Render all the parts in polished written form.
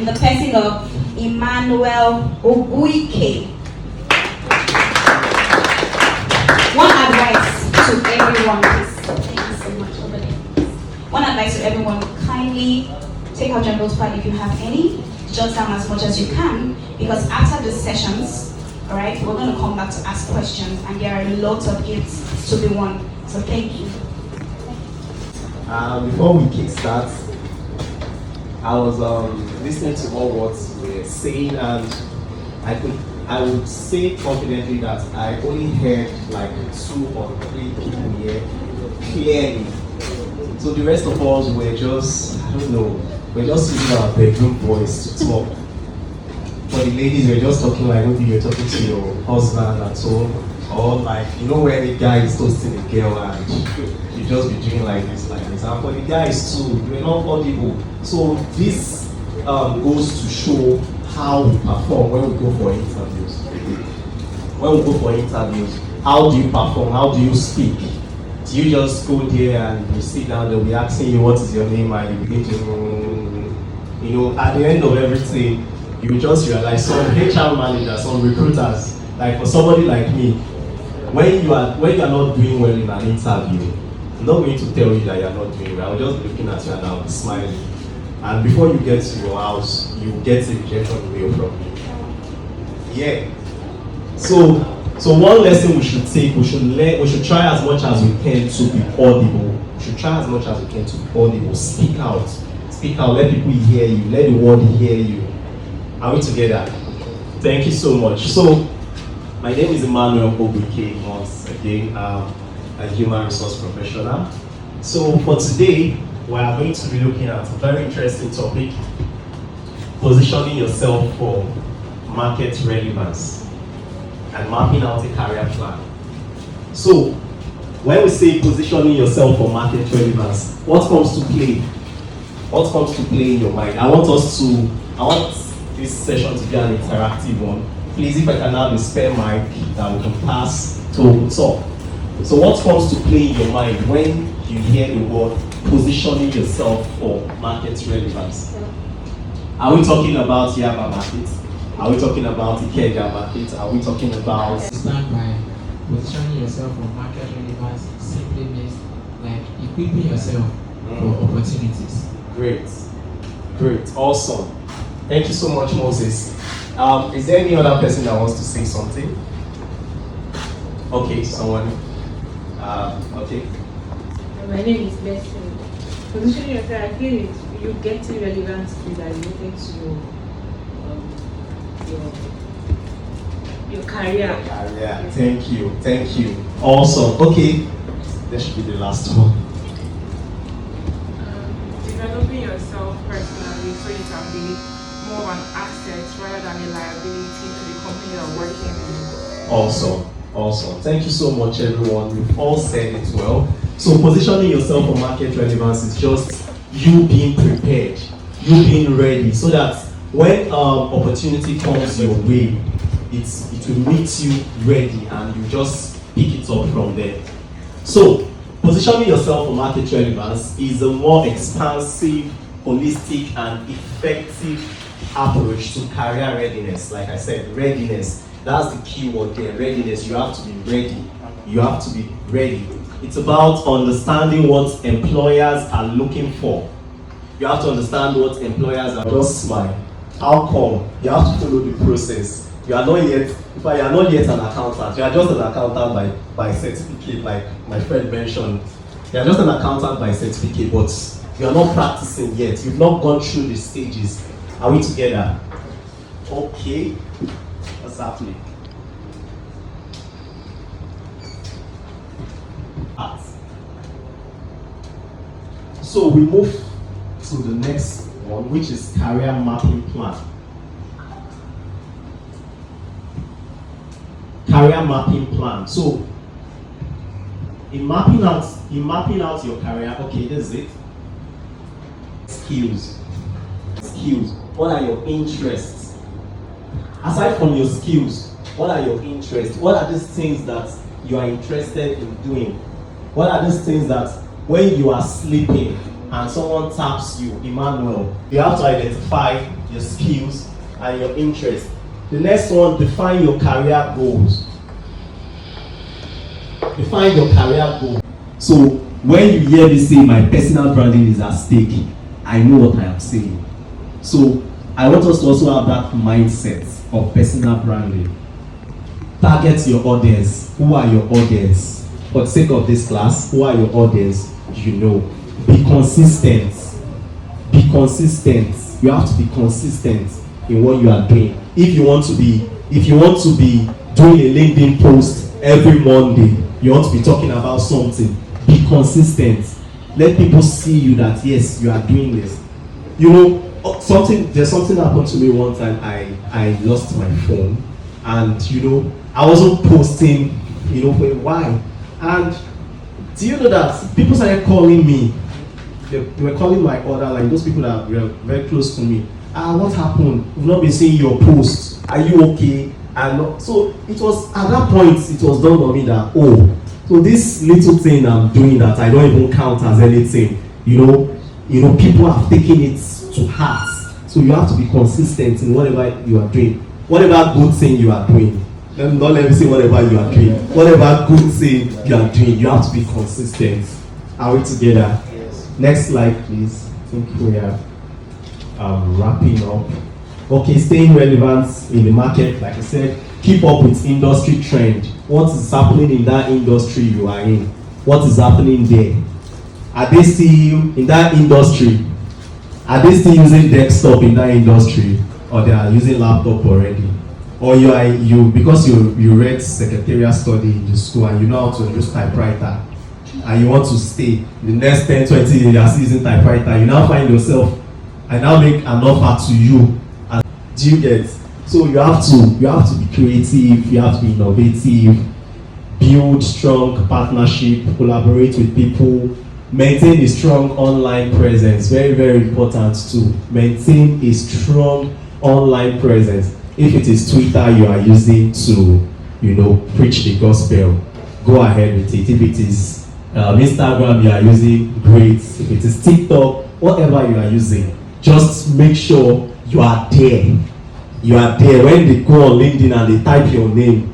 In the person of Emmanuel Oguike. One advice to everyone, please. Thank you so much. Over there. One advice to everyone: kindly take out your notepad if you have any. Jot down as much as you can, because after the sessions, all right, we're going to come back to ask questions, and there are lots of gifts to be won. So thank you. Before we kickstart, I was listening to all what we were saying, and I would say confidently that I only heard like 2 or 3 people here clearly. So the rest of us were just, I don't know, we're just using our bedroom voice to talk. For the ladies, we're just talking like maybe you're talking to your husband at home, or like, you know, when a guy is toasting a girl and you just be doing like this. And for the guys too, we're not audible. So this goes to show how we perform when we go for interviews. When we go for interviews, how do you perform? How do you speak? Do you just go there and you sit down, they'll be asking you what is your name, and you begin to, you know, at the end of everything, you just realize some HR managers, some recruiters, like for somebody like me, when you are not doing well in an interview, I'm not going to tell you that you're not doing well. I'm just looking at you and I'll be smiling. And before you get to your house, you get a rejection mail from me. Yeah. So one lesson we should take, we should try as much as we can to be audible. We should try as much as we can to be audible. Speak out. Speak out. Let people hear you. Let the world hear you. Are we together? Thank you so much. So, my name is Emmanuel Oguike. Once again, a human resource professional. So for today, we are going to be looking at a very interesting topic: positioning yourself for market relevance and mapping out a career plan. So when we say positioning yourself for market relevance, what comes to play? What comes to play in your mind? I want this session to be an interactive one. Please, if I can have a spare mic that we can pass to talk. So what comes to play in your mind when you hear the word positioning yourself for market relevance? Are we talking about Yaba market? Are we talking about Ikeja market? Are we talking about... Start by positioning yourself for market relevance simply means like equipping yourself for opportunities. Great, awesome. Thank you so much, Moses. Is there any other person that wants to say something? Okay, someone. Okay. My name is Bessie. Positioning yourself, I feel you get relevant skills that related to your career. Yeah. Thank you. Awesome. Okay, that should be the last one. Developing yourself personally so you can be more of an asset rather than a liability to the company you're working with. Awesome. Thank you so much, everyone. You've all said it well. So positioning yourself for market relevance is just you being prepared, you being ready, so that when opportunity comes your way, it will meet you ready and you just pick it up from there. So positioning yourself for market relevance is a more expansive, holistic, and effective approach to career readiness. Like I said, readiness. That's the key word there, readiness. You have to be ready. It's about understanding what employers are looking for. You have to understand what employers are. Just smile. How come? You have to follow the process. You are not yet an accountant. You are just an accountant by certificate, like my friend mentioned. You are just an accountant by certificate, but you are not practicing yet. You've not gone through the stages. Are we together? Okay. What's happening? So we move to the next one, which is career mapping plan. Career mapping plan. So in mapping out your career, okay, this is it. Skills. What are your interests? Aside from your skills, what are your interests? What are these things that you are interested in doing? What are these things that when you are sleeping and someone taps you, Emmanuel, you have to identify your skills, and your interests. The next one, define your career goals. Define your career goals. So when you hear me say my personal branding is at stake, I know what I am saying. So I want us to also have that mindset of personal branding. Target your audience. Who are your audience? For the sake of this class, who are your audience? You know. Be consistent. Be consistent. You have to be consistent in what you are doing. If you want to be doing a LinkedIn post every Monday, you want to be talking about something, be consistent. Let people see you that yes, you are doing this. You know, there's something happened to me one time. I lost my phone, and you know, I wasn't posting, you know, for a while. And do you know that people started calling me? They were calling my order, like those people that were very close to me. What happened? We've not been seeing your posts. Are you okay? And so it was at that point it was dawned on me that so this little thing I'm doing that I don't even count as anything. You know, people have taken it to heart. So you have to be consistent in whatever you are doing, whatever good thing you are doing. Not let me say whatever you are doing. Whatever good thing you are doing, you have to be consistent. Are we together? Yes. Next slide, please. I think we are wrapping up. Okay, staying relevant in the market, like I said, keep up with industry trend. What is happening in that industry you are in? What is happening there? Are they still in that industry? Are they still using desktop in that industry, or they are using laptop already? Or because you read secretarial study in the school and you know how to use typewriter, and you want to stay the next 10, 20 years you are still using typewriter, you now find yourself, I now make an offer to you. And do you get? So you have to be creative, you have to be innovative, build strong partnership, collaborate with people, maintain a strong online presence. Very, very important to maintain a strong online presence. If it is Twitter you are using to, you know, preach the gospel, go ahead with it. If it is Instagram you are using, great. If it is TikTok, whatever you are using, just make sure you are there. You are there. When they go on LinkedIn and they type your name,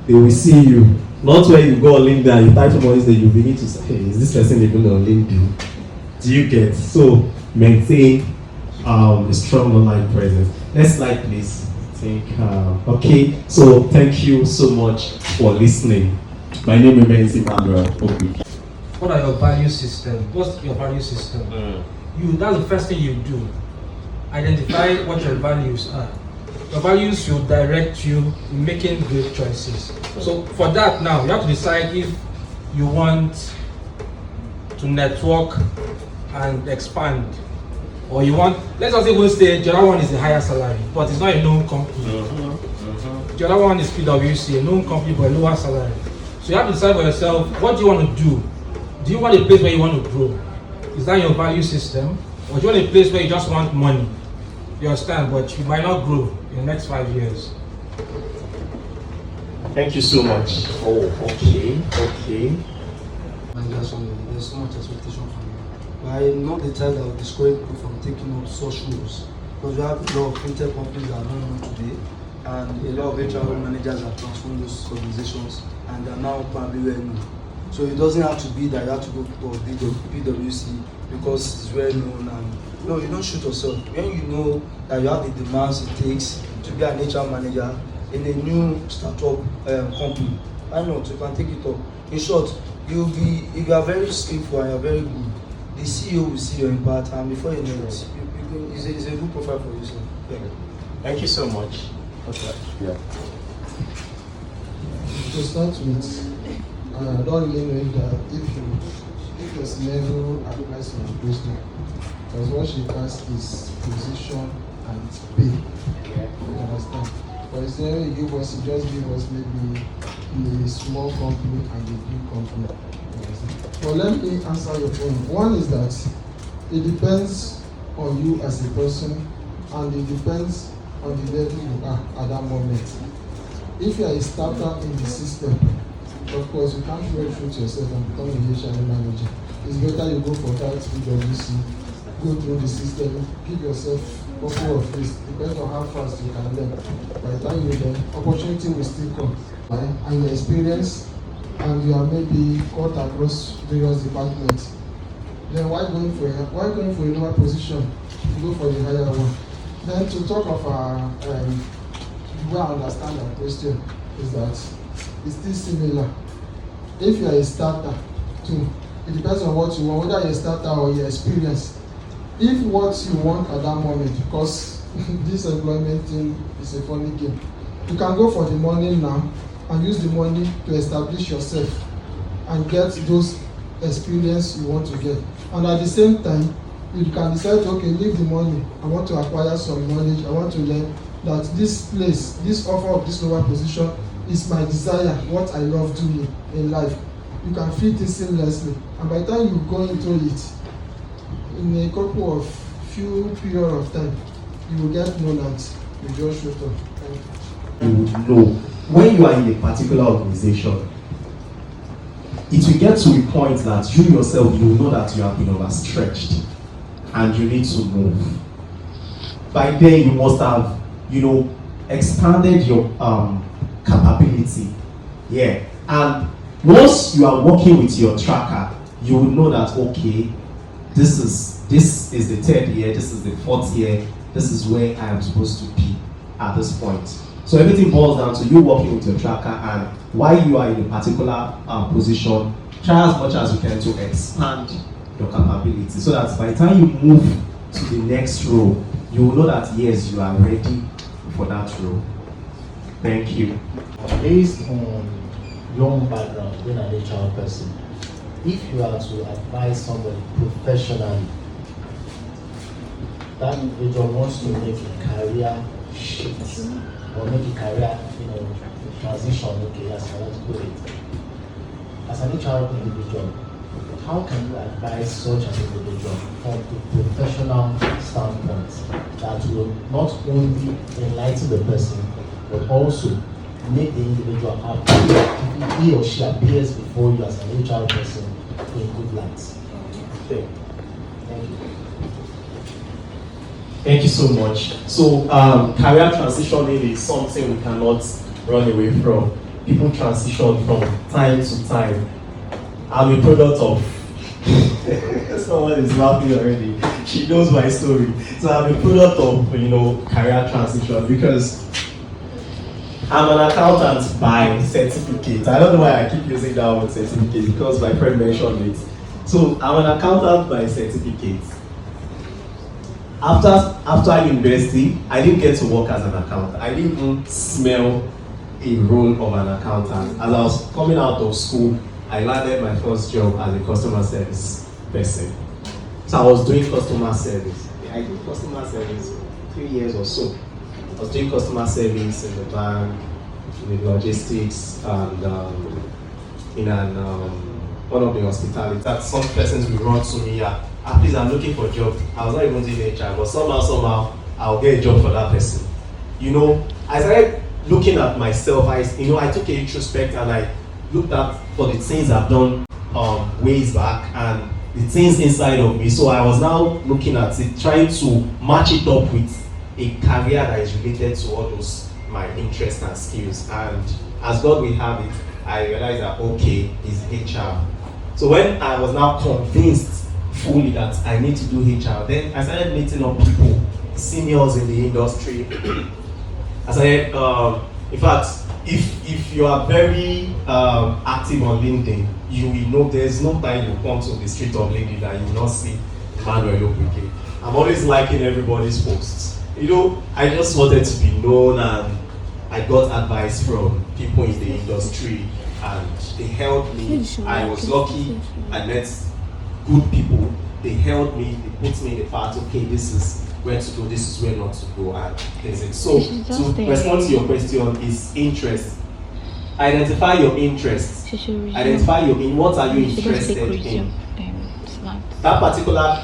they will see you. Not when you go on LinkedIn and you type somebody's name, you begin to say, hey, is this person even on LinkedIn? Do you get? So maintain a strong online presence. Next slide, please. Okay, so thank you so much for listening. My name is Emmanuel. Oguike. What are your value system? What's your value system? That's the first thing you do. Identify what your values are. Your values should direct you in making great choices. So for that now, you have to decide if you want to network and expand, or you want, let's just even say the other one is a higher salary, but it's not a known company. The other one is PwC, a known company but a lower salary. So you have to decide for yourself, what do you want to do? Do you want a place where you want to grow? Is that your value system? Or do you want a place where you just want money? You understand, but you might not grow in the next 5 years. Thank you so much. Okay. There's so much expectation from you. But I'm not the type that will discourage people from taking up such roles. Because we have a lot of fintech companies that are going on today, and a lot of HR managers are transforming those organizations, and they're now probably well known. So it doesn't have to be that you have to go for PwC because it's well known. And no, you don't shoot yourself. When you know that you have the demands it takes to be an HR manager in a new startup company, why not? You can take it up. In short, if you are very skillful and you're very good, the CEO will see your impact, and before you know it, it's a good profile for yourself. Yeah. Thank you so much. Okay. Yeah. To start with, I don't really know that if your level applies to your question, because what she asked is position and pay. You understand? For example, you just give us maybe a small company and a big company. But let me answer your point. One is that it depends on you as a person, and it depends on the level you are at that moment. If you are a starter in the system, of course you can't really shoot yourself and become a HR manager. It's better you go for that PwC, go through the system, give yourself couple of days, depends on how fast you can learn. By the time you learn, opportunity will still come. Right? And your experience, and you are maybe cut across various departments. Then why going for a lower position? Go for the higher one. Then to talk of the way I understand that question is that it's still similar. If you are a starter too, it depends on what you want, whether you're a starter or your experience. If what you want at that moment, because this employment thing is a funny game, you can go for the money now and use the money to establish yourself and get those experience you want to get. And at the same time, you can decide to, okay, leave the money, I want to acquire some knowledge, I want to learn that this place, this offer of this lower position is my desire, what I love doing in life. You can fit it seamlessly, and by the time you go into it, in a couple of few period of time, you will get know that you just shut up. You would know when you are in a particular organization, it will get to a point that you yourself, you will know that you have been overstretched and you need to move. By then you must have, expanded your capability. Yeah. And once you are working with your tracker, you will know that, okay, this is the third year, this is the fourth year, this is where I am supposed to be at this point. So everything boils down to you working with your tracker, and while you are in a particular position, try as much as you can to expand your capability, so that by the time you move to the next role, you will know that yes, you are ready for that role. Thank you. Based on your own background, being an HR person, if you are to advise somebody professionally, that individual wants to make a career shift or make a career, transition, okay, as I want to put it. As an HR individual, how can you advise such an individual from a professional standpoint that will not only enlighten the person, but also make the individual happy if he or she appears before you as an HR person in good light? Okay. Thank you. Thank you so much. So career transitioning is something we cannot run away from. People transition from time to time. I'm a product of someone is laughing already. She knows my story. So I'm a product of career transition because I'm an accountant by certificate. I don't know why I keep using that word certificate, because my friend mentioned it. So I'm an accountant by certificate. After university, I didn't get to work as an accountant. I didn't even smell a role of an accountant. As I was coming out of school, I landed my first job as a customer service person. So I was doing customer service. I did customer service for 3 years or so. I was doing customer service in the bank, in the logistics, and in one of the hospitality. That some persons will run to me, please, I'm looking for a job. I was not even doing HR, but somehow I'll get a job for that person. I started looking at myself. I took a retrospect and I looked at for the things I've done ways back and the things inside of me. So I was now looking at it, trying to match it up with a career that is related to all those my interests and skills. And as God will have it, I realized that okay, it's HR. So when I was now convinced fully that I need to do HR, then I started meeting up people, seniors in the industry. I started, in fact, if you are very active on LinkedIn, you will know there's no time you come to the street of LinkedIn that you will not see Emmanuel Oguike. I'm always liking everybody's posts. I just wanted to be known, and I got advice from people in the industry, and they helped me. I was lucky. I met good people. They helped me. They put me in the path. Okay, this is where to go. This is where not to go. And there's it. So to respond to your question is interest. Identify your interests. Identify in what are you interested in. That particular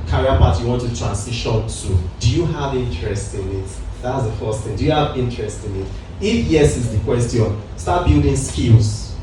career path you want to transition to, do you have interest in it? That's the first thing. Do you have interest in it? If yes is the question, start building skills.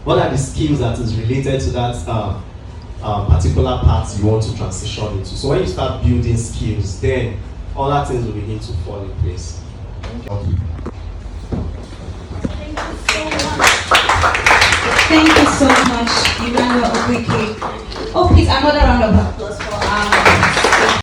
What are the skills that is related to that particular path you want to transition into? So when you start building skills, then other things will begin to fall in place. Thank you so much, Emmanuel Oguike. Oh, please, another round of applause for